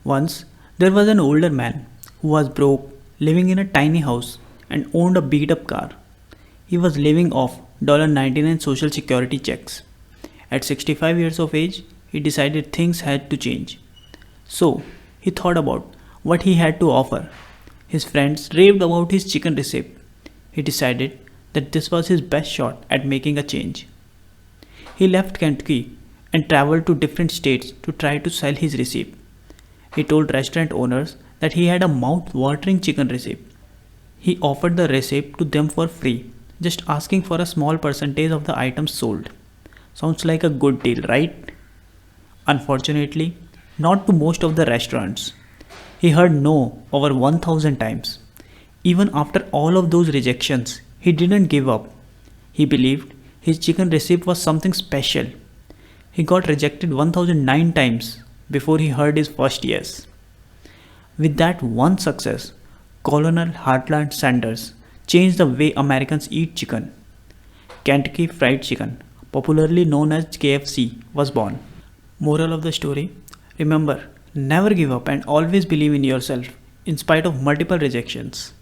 Once, there was an older man who was broke, living in a tiny house, and owned a beat up car. He was living off $99 social security checks. At 65 years of age, he decided things had to change. So, he thought about what he had to offer. His friends raved about his chicken recipe. He decided that this was his best shot at making a change. He left Kentucky and traveled to different states to try to sell his recipe. He told restaurant owners that he had a mouth watering chicken recipe. He offered the recipe to them for free, just asking for a small percentage of the items sold. Sounds like a good deal, right? Unfortunately, not to most of the restaurants. He heard no over 1000 times. Even after all of those rejections, he didn't give up. He believed his chicken recipe was something special. He got rejected 1009 times before he heard his first yes. With that one success, Colonel Harland Sanders changed the way Americans eat chicken. Kentucky Fried Chicken, popularly known as KFC, was born. Moral of the story: remember, never give up and always believe in yourself in spite of multiple rejections.